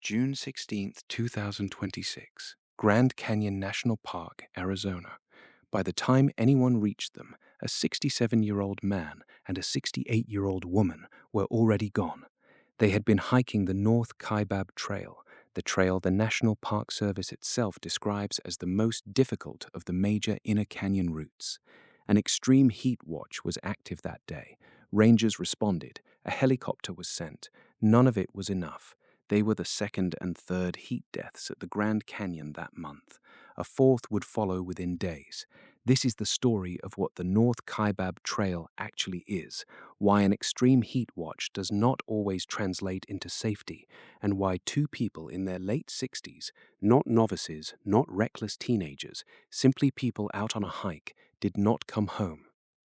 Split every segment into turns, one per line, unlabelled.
June 16th, 2026, Grand Canyon National Park, Arizona. By the time anyone reached them, a 67-year-old man and a 68-year-old woman were already gone. They had been hiking the North Kaibab Trail, the trail the National Park Service itself describes as the most difficult of the major inner canyon routes. An extreme heat watch was active that day. Rangers responded. A helicopter was sent. None of it was enough. They were the second and third heat deaths at the Grand Canyon that month. A fourth would follow within days. This is the story of what the North Kaibab Trail actually is, why an extreme heat watch does not always translate into safety, and why two people in their late 60s, not novices, not reckless teenagers, simply people out on a hike, did not come home.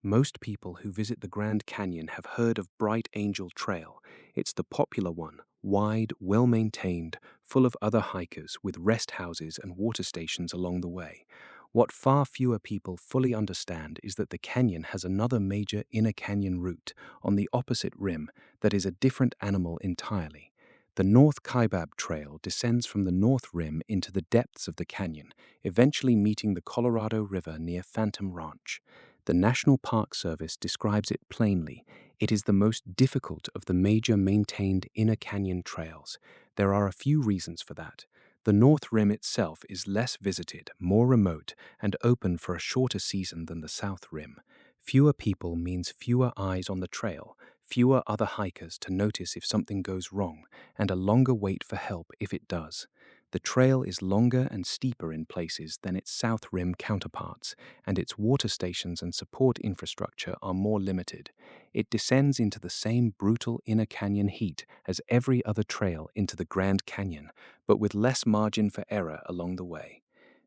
Most people who visit the Grand Canyon have heard of Bright Angel Trail. It's the popular one, wide, well-maintained, full of other hikers with rest houses and water stations along the way. What far fewer people fully understand is that the canyon has another major inner canyon route on the opposite rim that is a different animal entirely. The North Kaibab Trail descends from the north rim into the depths of the canyon, eventually meeting the Colorado River near Phantom Ranch. The National Park Service describes it plainly. It is the most difficult of the major maintained inner canyon trails. There are a few reasons for that. The North Rim itself is less visited, more remote, and open for a shorter season than the South Rim. Fewer people means fewer eyes on the trail, fewer other hikers to notice if something goes wrong, and a longer wait for help if it does. The trail is longer and steeper in places than its South Rim counterparts, and its water stations and support infrastructure are more limited. It descends into the same brutal inner canyon heat as every other trail into the Grand Canyon, but with less margin for error along the way.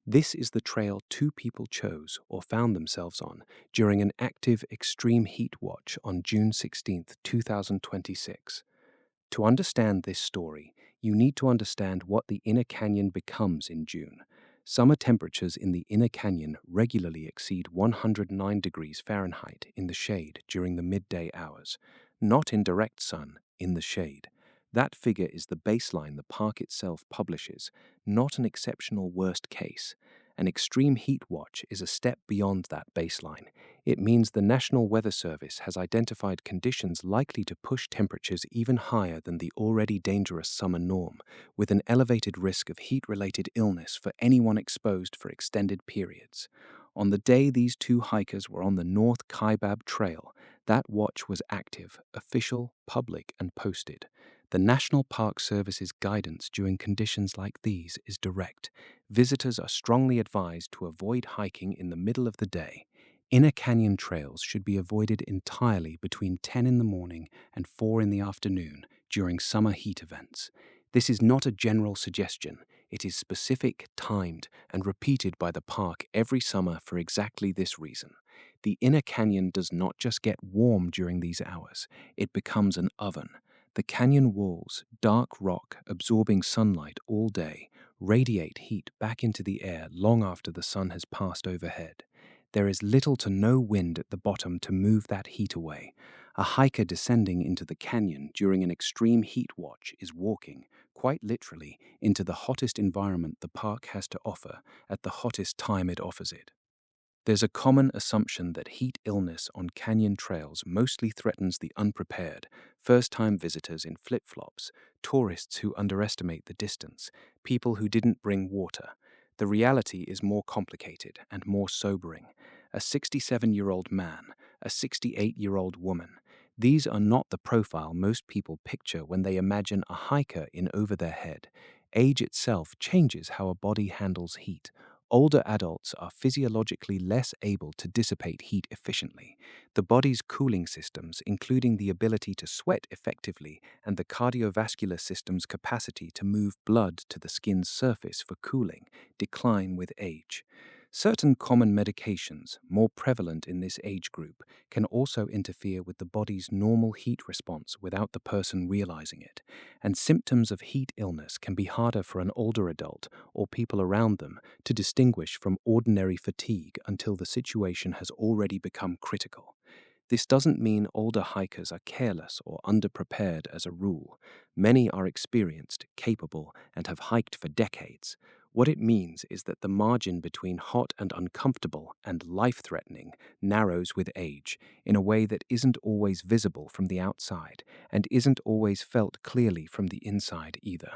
This is the trail two people chose or found themselves on during an active extreme heat watch on June 16th, 2026. To understand this story, you need to understand what the inner canyon becomes in June. Summer temperatures in the inner canyon regularly exceed 109 degrees Fahrenheit in the shade during the midday hours, not in direct sun, in the shade. That figure is the baseline the park itself publishes, not an exceptional worst case. An extreme heat watch is a step beyond that baseline. It means the National Weather Service has identified conditions likely to push temperatures even higher than the already dangerous summer norm, with an elevated risk of heat-related illness for anyone exposed for extended periods. On the day these two hikers were on the North Kaibab Trail, that watch was active, official, public, and posted. The National Park Service's guidance during conditions like these is direct. Visitors are strongly advised to avoid hiking in the middle of the day. Inner canyon trails should be avoided entirely between 10 in the morning and 4 in the afternoon during summer heat events. This is not a general suggestion. It is specific, timed, and repeated by the park every summer for exactly this reason. The inner canyon does not just get warm during these hours, it becomes an oven. The canyon walls, dark rock absorbing sunlight all day, radiate heat back into the air long after the sun has passed overhead. There is little to no wind at the bottom to move that heat away. A hiker descending into the canyon during an extreme heat watch is walking, quite literally, into the hottest environment the park has to offer at the hottest time it offers it. There's a common assumption that heat illness on canyon trails mostly threatens the unprepared, first-time visitors in flip-flops, tourists who underestimate the distance, people who didn't bring water. The reality is more complicated and more sobering. A 67-year-old man, a 68-year-old woman. These are not the profile most people picture when they imagine a hiker in over their head. Age itself changes how a body handles heat. Older adults are physiologically less able to dissipate heat efficiently. The body's cooling systems, including the ability to sweat effectively and the cardiovascular system's capacity to move blood to the skin's surface for cooling, decline with age. Certain common medications, more prevalent in this age group, can also interfere with the body's normal heat response without the person realizing it, and symptoms of heat illness can be harder for an older adult or people around them to distinguish from ordinary fatigue until the situation has already become critical. This doesn't mean older hikers are careless or underprepared as a rule. Many are experienced, capable, and have hiked for decades. What it means is that the margin between hot and uncomfortable and life-threatening narrows with age in a way that isn't always visible from the outside and isn't always felt clearly from the inside either.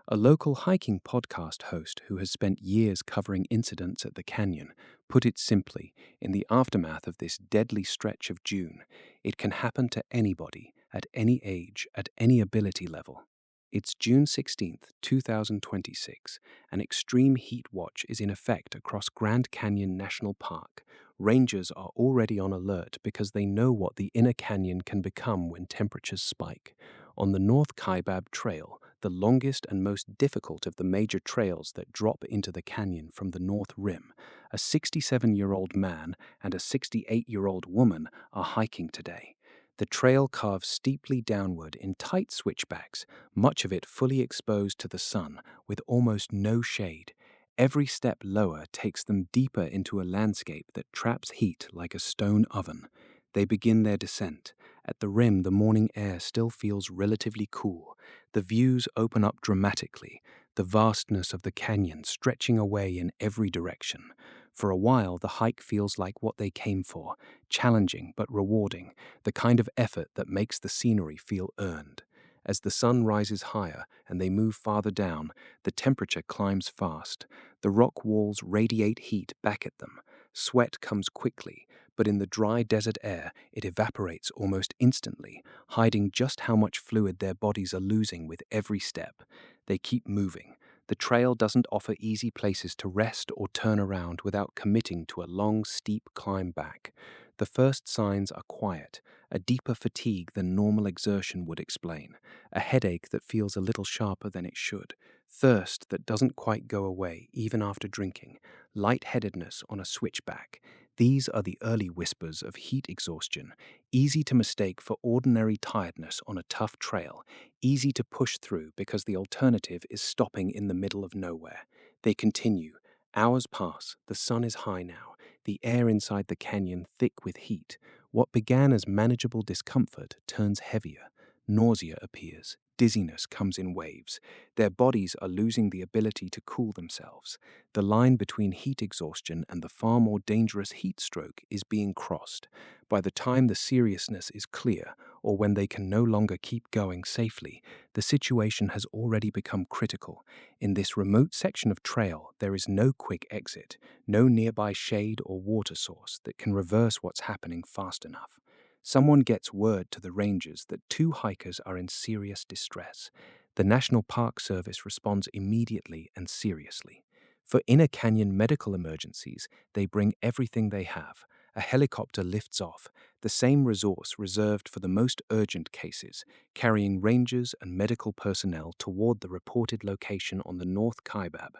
A local hiking podcast host who has spent years covering incidents at the canyon put it simply: in the aftermath of this deadly stretch of June, it can happen to anybody, at any age, at any ability level. It's June 16th, 2026. An extreme heat watch is in effect across Grand Canyon National Park. Rangers are already on alert because they know what the inner canyon can become when temperatures spike. On the North Kaibab Trail, the longest and most difficult of the major trails that drop into the canyon from the north rim, a 67-year-old man and a 68-year-old woman are hiking today. The trail carves steeply downward in tight switchbacks, much of it fully exposed to the sun with almost no shade. Every step lower takes them deeper into a landscape that traps heat like a stone oven. They begin their descent. At the rim, the morning air still feels relatively cool. The views open up dramatically, the vastness of the canyon stretching away in every direction. For a while, the hike feels like what they came for: challenging but rewarding, the kind of effort that makes the scenery feel earned. As the sun rises higher and they move farther down, the temperature climbs fast. The rock walls radiate heat back at them. Sweat comes quickly, but in the dry desert air, it evaporates almost instantly, hiding just how much fluid their bodies are losing with every step. They keep moving. The trail doesn't offer easy places to rest or turn around without committing to a long, steep climb back. The first signs are quiet: a deeper fatigue than normal exertion would explain, a headache that feels a little sharper than it should, thirst that doesn't quite go away even after drinking, lightheadedness on a switchback. These are the early whispers of heat exhaustion, easy to mistake for ordinary tiredness on a tough trail, easy to push through because the alternative is stopping in the middle of nowhere. They continue. Hours pass. The sun is high now, the air inside the canyon thick with heat. What began as manageable discomfort turns heavier. Nausea appears. Dizziness comes in waves. Their bodies are losing the ability to cool themselves. The line between heat exhaustion and the far more dangerous heat stroke is being crossed. By the time the seriousness is clear, or when they can no longer keep going safely, the situation has already become critical. In this remote section of trail, there is no quick exit, no nearby shade or water source that can reverse what's happening fast enough. Someone gets word to the rangers that two hikers are in serious distress. The National Park Service responds immediately and seriously. For inner canyon medical emergencies, they bring everything they have. A helicopter lifts off, the same resource reserved for the most urgent cases, carrying rangers and medical personnel toward the reported location on the North Kaibab.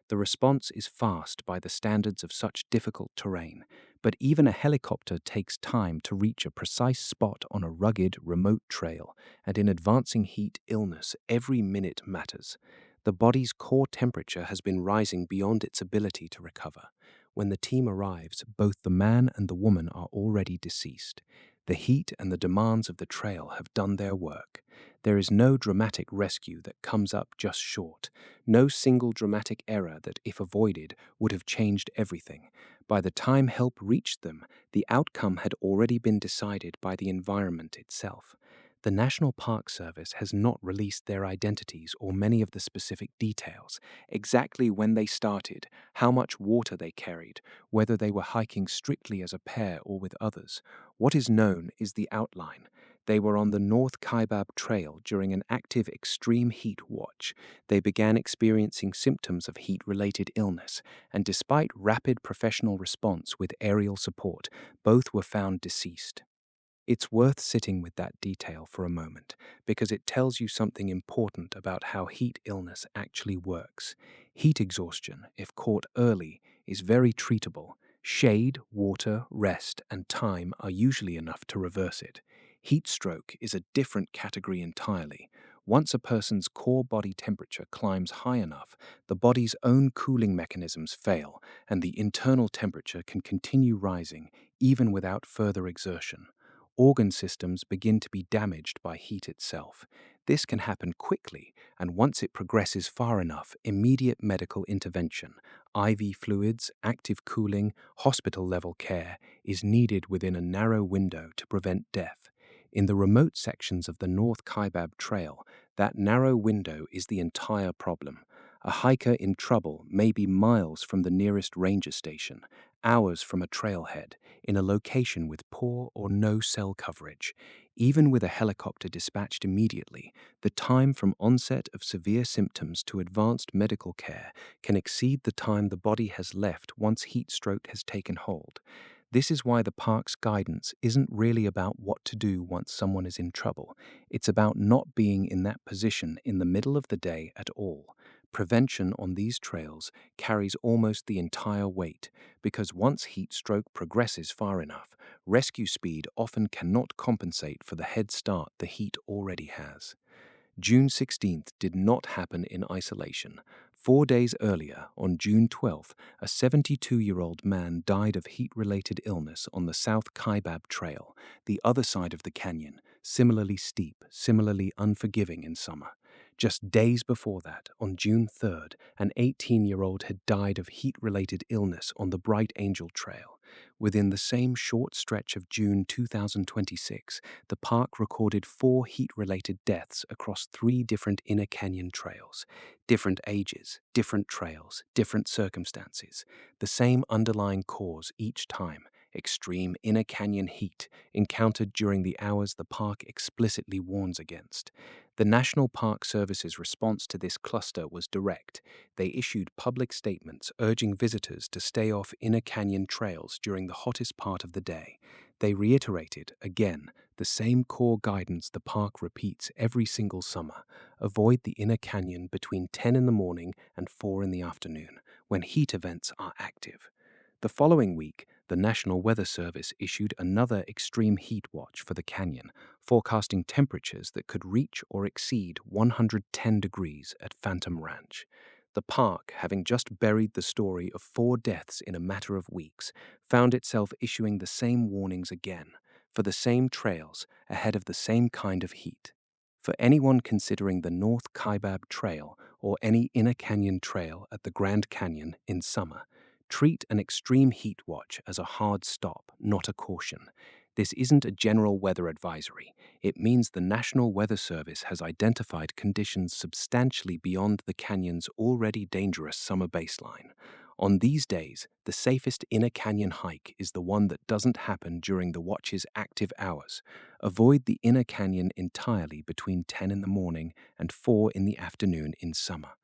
The response is fast by the standards of such difficult terrain, but even a helicopter takes time to reach a precise spot on a rugged, remote trail, and in advancing heat illness, every minute matters. The body's core temperature has been rising beyond its ability to recover. When the team arrives, both the man and the woman are already deceased. The heat and the demands of the trail have done their work. There is no dramatic rescue that comes up just short, no single dramatic error that, if avoided, would have changed everything. By the time help reached them, the outcome had already been decided by the environment itself. The National Park Service has not released their identities or many of the specific details: exactly when they started, how much water they carried, whether they were hiking strictly as a pair or with others. What is known is the outline. They were on the North Kaibab Trail during an active extreme heat watch. They began experiencing symptoms of heat-related illness, and despite rapid professional response with aerial support, both were found deceased. It's worth sitting with that detail for a moment, because it tells you something important about how heat illness actually works. Heat exhaustion, if caught early, is very treatable. Shade, water, rest, and time are usually enough to reverse it. Heat stroke is a different category entirely. Once a person's core body temperature climbs high enough, the body's own cooling mechanisms fail, and the internal temperature can continue rising even without further exertion. organ systems begin to be damaged by heat itself. This can happen quickly, and once it progresses far enough, immediate medical intervention, IV fluids, active cooling, hospital-level care is needed within a narrow window to prevent death. In the remote sections of the North Kaibab Trail, that narrow window is the entire problem. A hiker in trouble may be miles from the nearest ranger station, hours from a trailhead, in a location with poor or no cell coverage. Even with a helicopter dispatched immediately, the time from onset of severe symptoms to advanced medical care can exceed the time the body has left once heat stroke has taken hold. This is why the park's guidance isn't really about what to do once someone is in trouble. It's about not being in that position in the middle of the day at all. Prevention on these trails carries almost the entire weight, because once heat stroke progresses far enough, rescue speed often cannot compensate for the head start the heat already has. June 16th did not happen in isolation. 4 days earlier, on June 12th, a 72-year-old man died of heat-related illness on the South Kaibab Trail, the other side of the canyon, similarly steep, similarly unforgiving in summer. Just days before that, on June 3rd, an 18-year-old had died of heat-related illness on the Bright Angel Trail. Within the same short stretch of June 2026, the park recorded 4 heat-related deaths across 3 different inner canyon trails. Different ages, different trails, different circumstances. The same underlying cause each time: extreme inner canyon heat encountered during the hours the park explicitly warns against. The National Park Service's response to this cluster was direct. They issued public statements urging visitors to stay off inner canyon trails during the hottest part of the day. They reiterated, again, the same core guidance the park repeats every single summer: avoid the inner canyon between 10 in the morning and 4 in the afternoon, when heat events are active. The following week, the National Weather Service issued another extreme heat watch for the canyon, forecasting temperatures that could reach or exceed 110 degrees at Phantom Ranch. The park, having just buried the story of 4 deaths in a matter of weeks, found itself issuing the same warnings again, for the same trails, ahead of the same kind of heat. For anyone considering the North Kaibab Trail or any inner canyon trail at the Grand Canyon in summer, treat an extreme heat watch as a hard stop, not a caution. This isn't a general weather advisory. It means the National Weather Service has identified conditions substantially beyond the canyon's already dangerous summer baseline. On these days, the safest inner canyon hike is the one that doesn't happen during the watch's active hours. Avoid the inner canyon entirely between 10 in the morning and 4 in the afternoon in summer.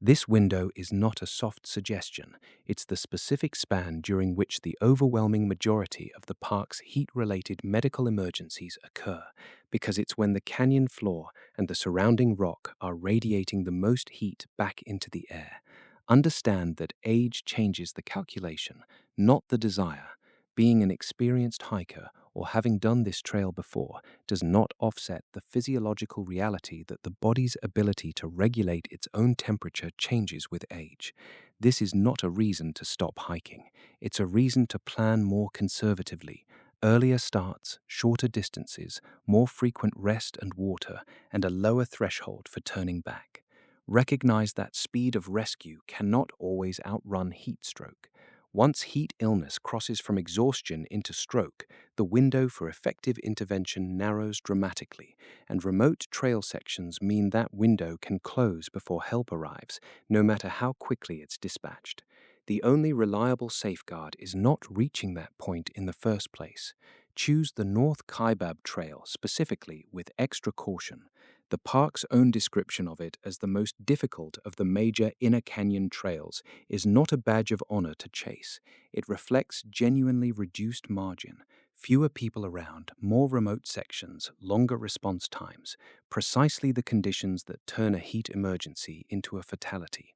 This window is not a soft suggestion. It's the specific span during which the overwhelming majority of the park's heat-related medical emergencies occur, because it's when the canyon floor and the surrounding rock are radiating the most heat back into the air. Understand that age changes the calculation, not the desire. Being an experienced hiker or having done this trail before does not offset the physiological reality that the body's ability to regulate its own temperature changes with age. This is not a reason to stop hiking. It's a reason to plan more conservatively. Earlier starts, shorter distances, more frequent rest and water, and a lower threshold for turning back. Recognize that speed of rescue cannot always outrun heat stroke. Once heat illness crosses from exhaustion into stroke, the window for effective intervention narrows dramatically, and remote trail sections mean that window can close before help arrives, no matter how quickly it's dispatched. The only reliable safeguard is not reaching that point in the first place. Choose the North Kaibab Trail specifically with extra caution. The park's own description of it as the most difficult of the major inner canyon trails is not a badge of honor to chase. It reflects genuinely reduced margin, fewer people around, more remote sections, longer response times, precisely the conditions that turn a heat emergency into a fatality.